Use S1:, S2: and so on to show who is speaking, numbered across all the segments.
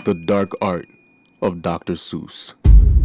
S1: The dark art of Dr. Seuss.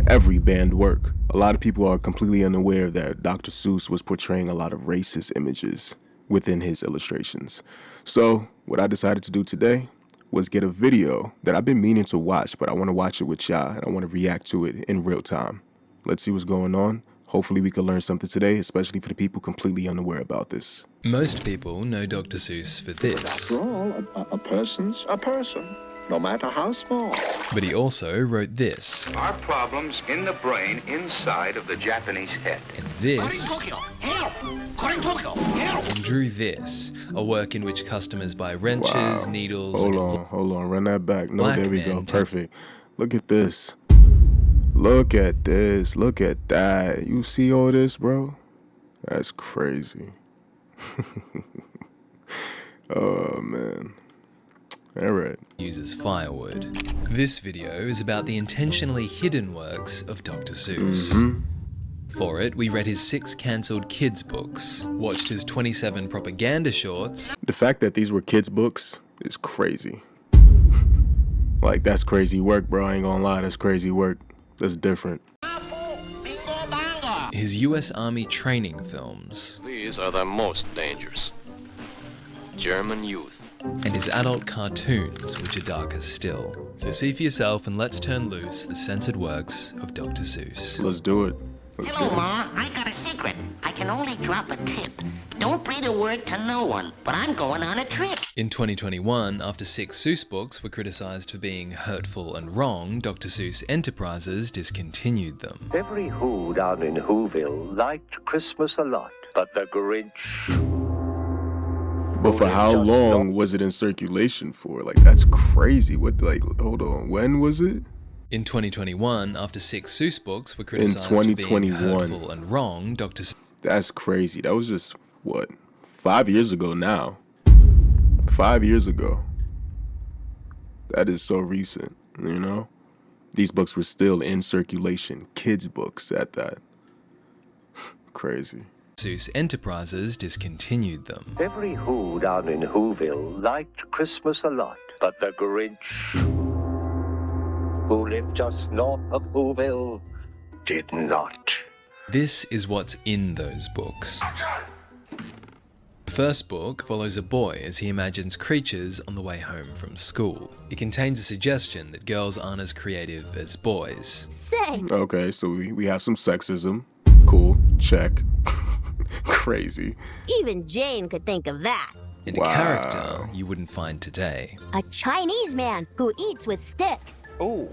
S1: Every banned work. A lot of people are completely unaware that Dr. Seuss was portraying a lot of racist images within his illustrations. So what I decided to do today was get a video that I've been meaning to watch, but I want to watch it with y'all and I want to react to it in real time. Let's see what's going on. Hopefully we can learn something today, especially for the people completely unaware about this.
S2: Most people know Dr. Seuss for this.
S3: After all, a person's a person, no matter how small.
S2: But he also wrote this.
S4: Are problems in the brain inside of the Japanese head.
S2: And this. And drew this, a work in which customers buy wrenches, needles,
S1: Hold on, run that back. No, there we go,
S2: men
S1: perfect. Look at this. Look at this, look at that. You see all this, bro? That's crazy. Oh, man. All right.
S2: Uses firewood. This video is about the intentionally hidden works of Dr. Seuss. For it, we read his 6 cancelled kids' books, watched his 27 propaganda shorts.
S1: The fact that these were kids' books is crazy. Like, that's crazy work, bro. I ain't gonna lie, that's crazy work. That's different.
S2: His US Army training films.
S5: These are the most dangerous. German youth.
S2: And his adult cartoons, which are darker still. So see for yourself and let's turn loose the censored works of Dr. Seuss.
S1: Let's do it.
S6: Hello, Ma. I got a secret. I can only drop a tip. Don't breathe a word to no one, but I'm going on a trip.
S2: In 2021, after 6 Seuss books were criticized for being hurtful and wrong, Dr. Seuss Enterprises discontinued them.
S7: Every Who down in Whoville liked Christmas a lot, but the Grinch...
S1: But for how long was it in circulation for? Like, that's crazy. What, like, hold on. When was it?
S2: In 2021, after 6 Seuss books were criticized for being hurtful and wrong, Dr. Seuss...
S1: That's crazy. That was just, what, 5 years ago now? 5 years ago. That is so recent, you know? These books were still in circulation. Kids' books at that. Crazy.
S2: Seuss Enterprises discontinued them.
S7: Every Who down in Whoville liked Christmas a lot, but the Grinch, who lived just north of Whoville, did not.
S2: This is what's in those books. The first book follows a boy as he imagines creatures on the way home from school. It contains a suggestion that girls aren't as creative as boys.
S8: Same.
S1: Okay, so we have some sexism. Cool, check. Crazy.
S8: Even Jane could think of that.
S2: And a character you wouldn't find today.
S8: A Chinese man who eats with sticks.
S7: Oh.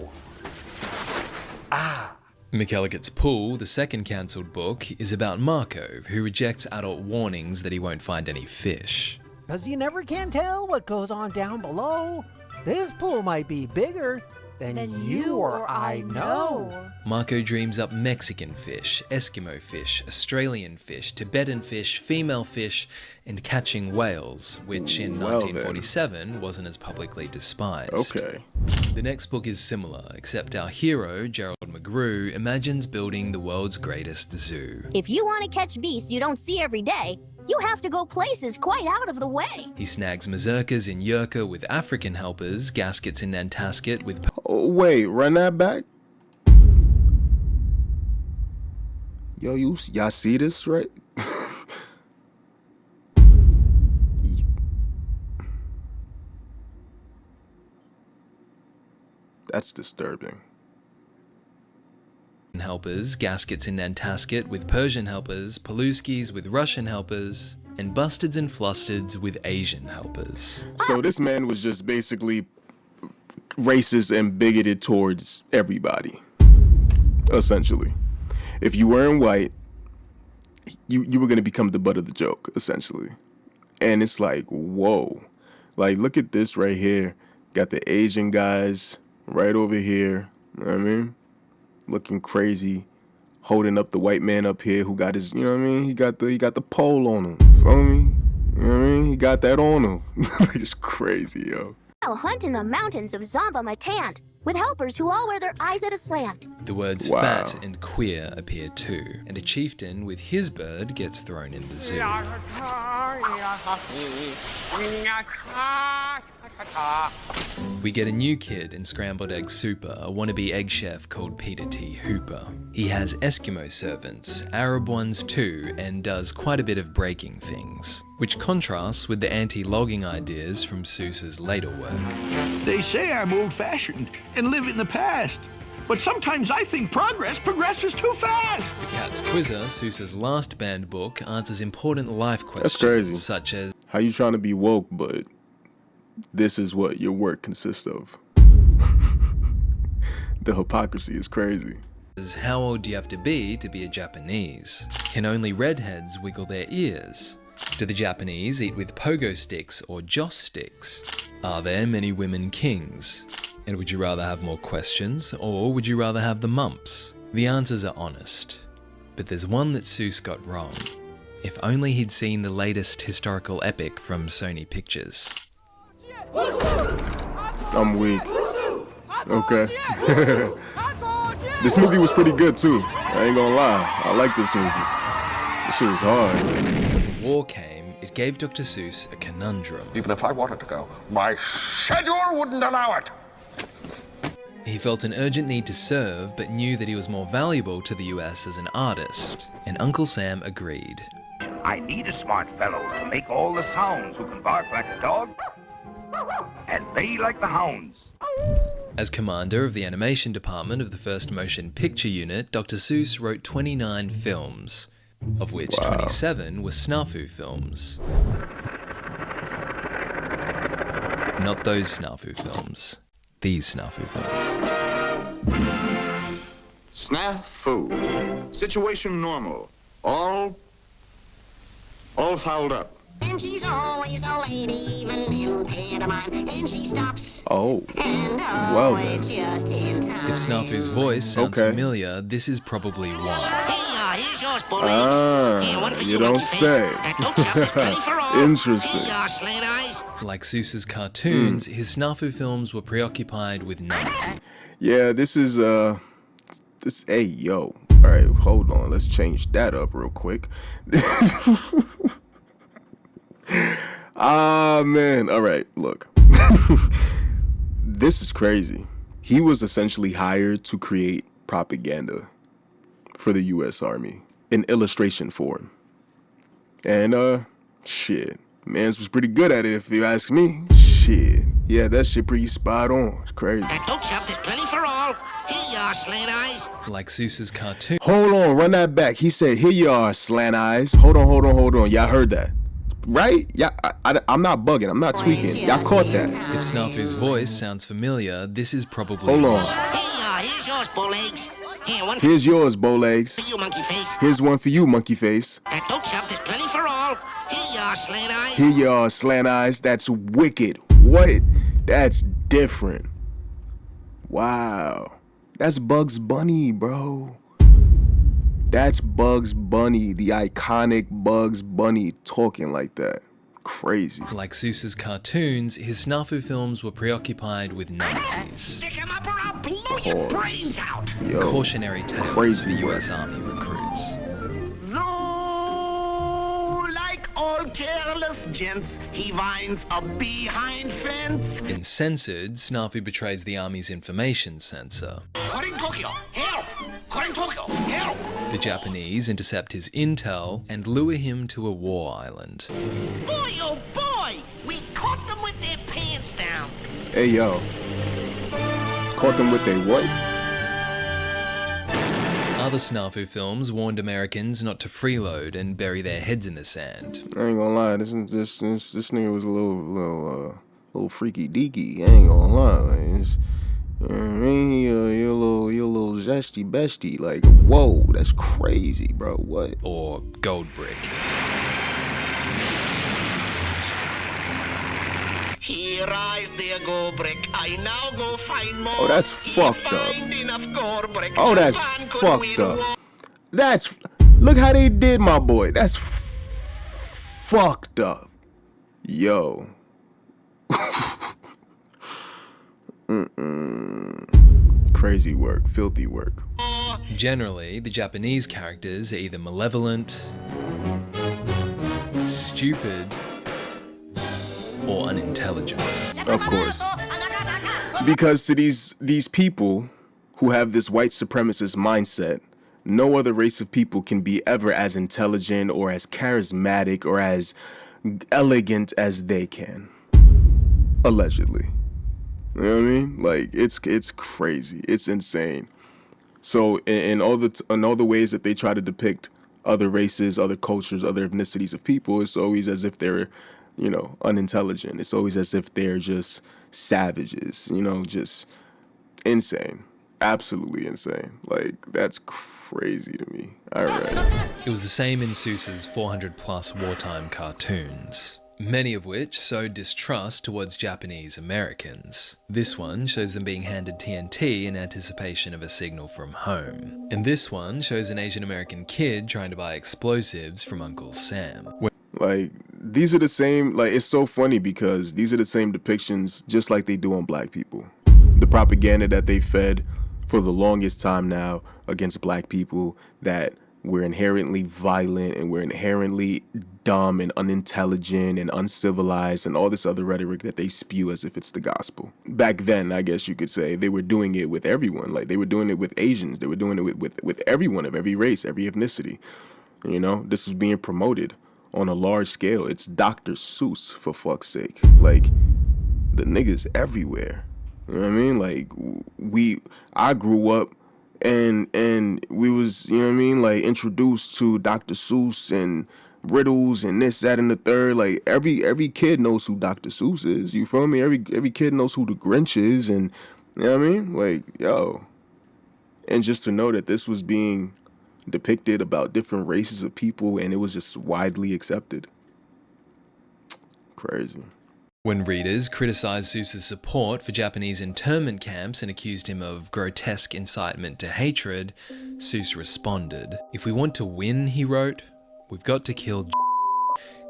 S2: McElligot's Pool, the second cancelled book, is about Marco, who rejects adult warnings that he won't find any fish.
S9: 'Cause you never can tell what goes on down below. This pool might be bigger than you or I know.
S2: Marco dreams up Mexican fish, Eskimo fish, Australian fish, Tibetan fish, female fish, and catching whales, which in 1947 wasn't as publicly despised.
S1: Okay.
S2: The next book is similar, except our hero, Gerald McGrew, imagines building the world's greatest zoo.
S8: If you want to catch beasts you don't see every day, you have to go places quite out of the way.
S2: He snags mazurkas in Yurka with African helpers, gaskets in Nantasket with...
S1: Oh, wait, run that back? Yo, y'all see this, right? That's disturbing.
S2: Helpers, gaskets in Nantasket with Persian helpers, Paluskis with Russian helpers, and bustards and flustards with Asian helpers.
S1: So this man was just basically racist and bigoted towards everybody, essentially. If you weren't white, you were going to become the butt of the joke, essentially. And it's like, whoa. Like, look at this right here. Got the Asian guys right over here. You know what I mean? Looking crazy, holding up the white man up here who got his, you know what I mean? He got the pole on him. Feel me? You know what I mean? He got that on him. It's crazy, yo.
S8: I'll hunt in the mountains of Zomba Matant with helpers who all wear their eyes at a slant.
S2: The words fat and queer appear too, and a chieftain with his bird gets thrown in the zoo. We get a new kid in Scrambled Egg Super, a wannabe egg chef called Peter T. Hooper. He has Eskimo servants, Arab ones too, and does quite a bit of breaking things, which contrasts with the anti-logging ideas from Seuss's later work.
S10: They say I'm old-fashioned and live in the past, but sometimes I think progress progresses too fast.
S2: The Cat's Quizzer, Seuss's last banned book, answers important life questions.
S1: That's crazy.
S2: Such as,
S1: how you trying to be woke, but this is what your work consists of. The hypocrisy is crazy.
S2: how old do you have to be a Japanese? Can only redheads wiggle their ears? Do the Japanese eat with pogo sticks or joss sticks? Are there many women kings? And would you rather have more questions, or would you rather have the mumps? The answers are honest, but there's one that Seuss got wrong. If only he'd seen the latest historical epic from Sony Pictures.
S1: I'm weak. Okay. This movie was pretty good too. I ain't gonna lie. I like this movie. This shit was hard.
S2: When the war came, it gave Dr. Seuss a conundrum.
S5: Even if I wanted to go, my schedule wouldn't allow it.
S2: He felt an urgent need to serve, but knew that he was more valuable to the US as an artist, and Uncle Sam agreed.
S4: I need a smart fellow to make all the sounds who can bark like a dog and bay like the hounds.
S2: As commander of the animation department of the 1st Motion Picture Unit, Dr. Seuss wrote 29 films, of which 27 were snafu films. Not those snafu films. These snafu films.
S3: Snafu. Situation normal. All fouled up.
S6: And she's always a lady, even in pantomime, and she stops.
S1: Oh,
S6: And
S1: well
S6: always
S1: then.
S6: just in time.
S2: If Snafu's voice sounds
S1: Okay.
S2: familiar, this is probably why.
S6: Hey, here's yours, bully. One for
S1: You don't
S6: monkey
S1: say.
S6: face. Don't shove this penny for all.
S1: Interesting.
S6: Hey, slant eyes.
S2: Like Seuss's cartoons, his snafu films were preoccupied with Nazis.
S1: Yeah, this is hey yo. All right, hold on. Let's change that up real quick. Ah, man. All right, look. This is crazy. He was essentially hired to create propaganda for the U.S. Army in illustration form. And, shit. Mans was pretty good at it, if you ask me. Shit. Yeah, that shit pretty spot on. It's crazy.
S6: Don't shove this penny for all. Hey, slant eyes.
S2: Like Seuss's cartoons,
S1: Hold on, run that back. He said, here you are, slant eyes. Hold on. Y'all heard that. Right? Yeah, I'm not bugging. I'm not tweaking. Y'all caught that.
S2: if Snafu's voice sounds familiar, this is probably
S1: Hold
S2: why.
S1: on.
S6: Hey, here's yours, bull eggs. Here, one
S1: Here's yours, Bowlegs.
S6: for you, monkey face.
S1: Here's one for you, monkey face.
S6: Don't shove this penny for all. Hey, slant eyes.
S1: Here you are, slant eyes. That's wicked. What? That's different. Wow. That's Bugs Bunny, bro. That's Bugs Bunny, the iconic Bugs Bunny talking like that. Crazy.
S2: Like Seuss's cartoons, his snafu films were preoccupied with Nazis.
S6: Stick him up or I'll blow your brains out.
S1: Yo,
S2: Cautionary tales
S1: crazy
S2: for
S1: work.
S2: US Army recruits.
S10: Though, like all careless gents, he finds a behind fence.
S2: In Censored, Snafu betrays the Army's information censor.
S6: Caught in Tokyo. Help! Caught in Tokyo. Help!
S2: The Japanese intercept his intel and lure him to a war island.
S6: Boy, oh boy! We caught them with their pants down.
S1: Hey, yo. Caught them with a what?
S2: Other Snafu films warned Americans not to freeload and bury their heads in the sand.
S1: I ain't gonna lie. This nigga was a little freaky deaky. I ain't gonna lie. Like, it's, you know what I mean? You're a little zesty bestie. Like, whoa, that's crazy, bro. What?
S2: Or Gold Brick.
S10: Here rise there go brick. I now go find more.
S1: Oh, that's
S10: He
S1: fucked up.
S10: find enough gore brick.
S1: Oh, that's
S10: Japan could
S1: fucked
S10: win war.
S1: up. That's. Look how they did my boy. That's fucked up. Yo. Crazy work. Filthy work.
S2: Generally, the Japanese characters are either malevolent, stupid, or unintelligible.
S1: Of course. Because to these people who have this white supremacist mindset, no other race of people can be ever as intelligent or as charismatic or as elegant as they can. Allegedly. You know what I mean? Like, it's crazy. It's insane. So in all the ways that they try to depict other races, other cultures, other ethnicities of people, it's always as if they're, unintelligent. It's always as if they're just savages, just insane. Absolutely insane. Like, that's crazy to me. All right.
S2: It was the same in Seuss's 400-plus wartime cartoons, many of which sowed distrust towards Japanese Americans. This one shows them being handed TNT in anticipation of a signal from home. And this one shows an Asian American kid trying to buy explosives from Uncle Sam.
S1: Like, these are the same, like, it's so funny because these are the same depictions just like they do on black people. The propaganda that they fed for the longest time now against black people, that we're inherently violent and we're inherently dumb and unintelligent and uncivilized and all this other rhetoric that they spew as if it's the gospel. Back then, I guess you could say, they were doing it with everyone. Like, they were doing it with Asians. They were doing it with everyone of every race, every ethnicity. This was being promoted on a large scale. It's Dr. Seuss, for fuck's sake. Like, the niggas everywhere. You know what I mean? Like, I grew up and we was, like, introduced to Dr. Seuss and riddles and this, that, and the third. Like, every kid knows who Dr. Seuss is. You feel me? Every kid knows who the Grinch is, and you know what I mean? Like, yo. And just to know that this was being depicted about different races of people and it was just widely accepted. Crazy.
S2: When readers criticized Seuss's support for Japanese internment camps and accused him of grotesque incitement to hatred, Seuss responded. "If we want to win," he wrote, "we've got to kill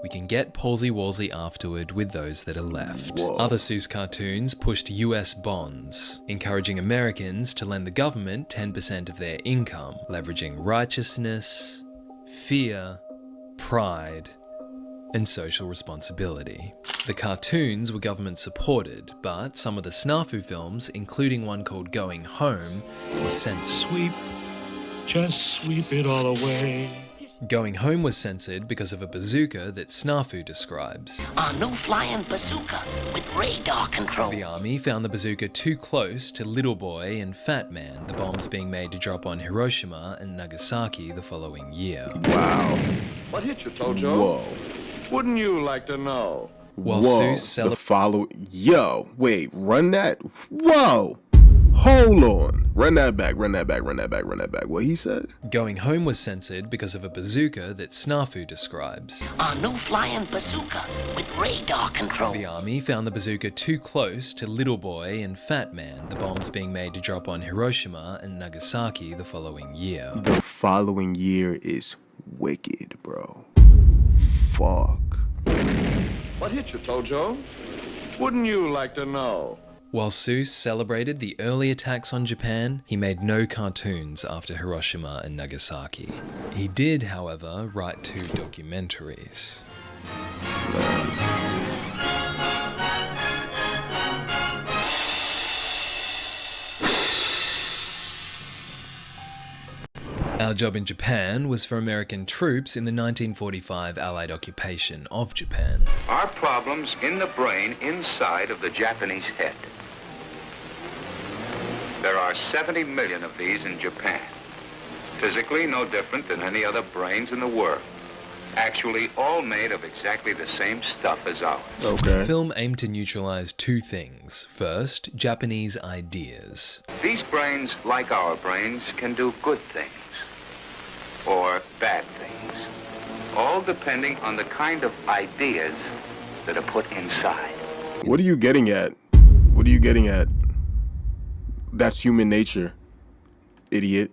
S2: we can get palsy-walsy afterward with those that are left."
S1: Whoa.
S2: Other Seuss cartoons pushed US bonds, encouraging Americans to lend the government 10% of their income, leveraging righteousness, fear, pride, and social responsibility. The cartoons were government supported, but some of the snafu films, including one called Going Home, were censored.
S11: Just sweep it all away.
S2: Going Home was censored because of a bazooka that Snafu describes.
S6: A new flying bazooka with radar control.
S2: The army found the bazooka too close to Little Boy and Fat Man, the bombs being made to drop on Hiroshima and Nagasaki the following year.
S1: Wow.
S3: What hit you, Tojo?
S1: Whoa.
S3: Wouldn't you like to know?
S2: While
S1: Whoa.
S2: Seuss
S1: Yo, wait, run that. Whoa. Hold on. Run that back. What he said?
S2: Going Home was censored because of a bazooka that Snafu describes.
S6: A new flying bazooka with radar control.
S2: The army found the bazooka too close to Little Boy and Fat Man, the bombs being made to drop on Hiroshima and Nagasaki the following year.
S1: The following year is wicked, bro. Fuck.
S3: What hit you, Tojo? Wouldn't you like to know?
S2: While Seuss celebrated the early attacks on Japan, he made no cartoons after Hiroshima and Nagasaki. He did, however, write 2 documentaries. Our Job in Japan was for American troops in the 1945 Allied occupation of Japan.
S4: Are problems in the brain inside of the Japanese head. There are 70 million of these in Japan. Physically no different than any other brains in the world. Actually all made of exactly the same stuff as ours.
S1: Okay.
S2: The film aimed to neutralize 2 things. First, Japanese ideas.
S4: These brains, like our brains, can do good things or bad things, all depending on the kind of ideas that are put inside.
S1: What are you getting at? That's human nature, idiot.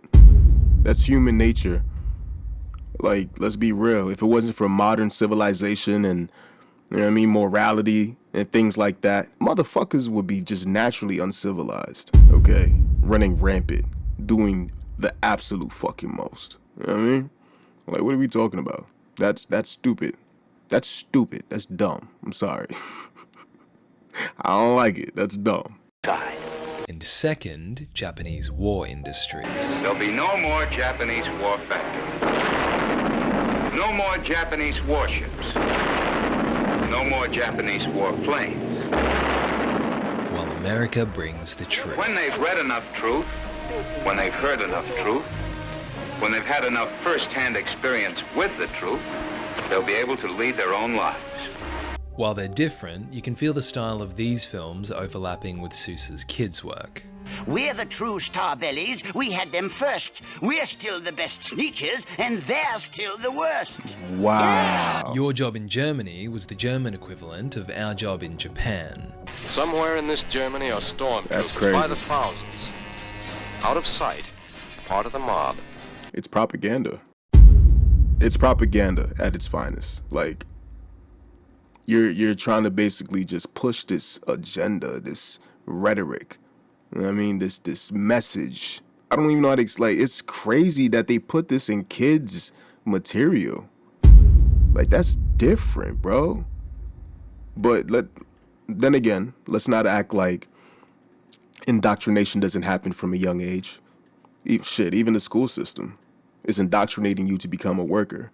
S1: That's human nature. Like, let's be real. If it wasn't for modern civilization and, morality and things like that, motherfuckers would be just naturally uncivilized, okay? Running rampant, doing the absolute fucking most. You know what I mean? Like, what are we talking about? That's stupid. That's stupid. That's dumb. I'm sorry. I don't like it. That's dumb.
S2: And second, Japanese war industries.
S4: There'll be no more Japanese war factories. No more Japanese warships. No more Japanese war planes.
S2: While America brings the truth.
S4: When they've read enough truth, when they've heard enough truth, when they've had enough first-hand experience with the truth, they'll be able to lead their own lives.
S2: While they're different, you can feel the style of these films overlapping with Seuss's kids' work.
S6: We're the true Starbellies. We had them first. We're still the best Sneetches, and they're still the worst.
S1: Wow.
S2: Your Job in Germany was the German equivalent of Our Job in Japan.
S5: Somewhere in this Germany are stormtroopers by the thousands. Out of sight, part of the mob.
S1: It's propaganda. It's propaganda at its finest. Like, you're trying to basically just push this agenda, this rhetoric. You know what I mean? This message. I don't even know how to explain. It's crazy that they put this in kids' material. Like, that's different, bro. But then again, let's not act like indoctrination doesn't happen from a young age. Even the school system is indoctrinating you to become a worker,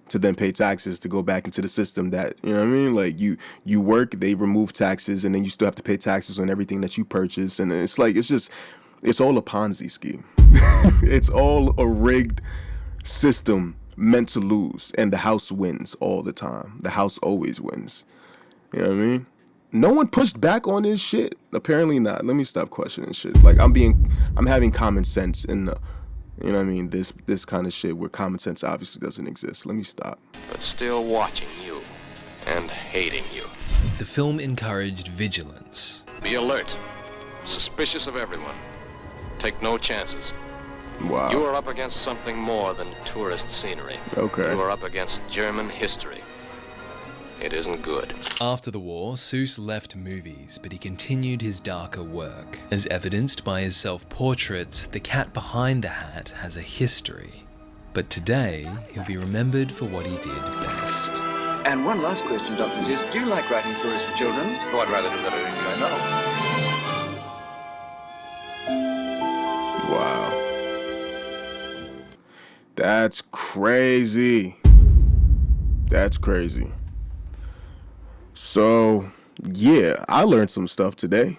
S1: to then pay taxes to go back into the system that, you know what I mean? Like, you work, they remove taxes, and then you still have to pay taxes on everything that you purchase. And it's like, it's all a Ponzi scheme. It's all a rigged system meant to lose. And the house wins all the time. The house always wins. You know what I mean? No one pushed back on this shit. Apparently not. Let me stop questioning shit. Like, I'm having common sense in the, you know what I mean, this kind of shit where common sense obviously doesn't exist. Let me stop.
S5: But still watching you and hating you.
S2: The film encouraged vigilance.
S5: Be alert. Suspicious of everyone. Take no chances.
S1: Wow.
S5: You are up against something more than tourist scenery.
S1: Okay.
S5: You are up against German history. It isn't good.
S2: After the war, Seuss left movies, but he continued his darker work. As evidenced by his self-portraits, the cat behind the hat has a history. But today, he'll be remembered for what he did best.
S12: And one last question, Dr. Seuss. Do you like writing stories for children?
S3: Oh, I'd rather do that than anything I know.
S1: Wow. That's crazy. That's crazy. So, yeah, I learned some stuff today.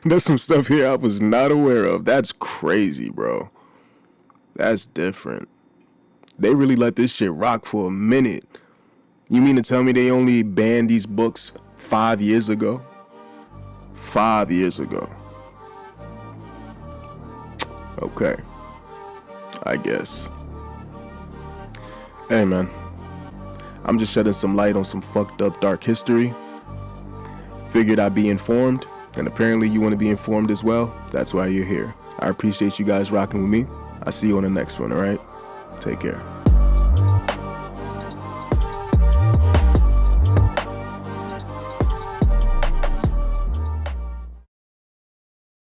S1: There's some stuff here I was not aware of. That's crazy, bro. That's different. They really let this shit rock for a minute. You mean to tell me they only banned these books 5 years ago? 5 years ago. Okay. I guess. Hey, man. I'm just shedding some light on some fucked up dark history. Figured I'd be informed, and apparently you want to be informed as well. That's why you're here. I appreciate you guys rocking with me. I'll see you on the next one, alright? Take care.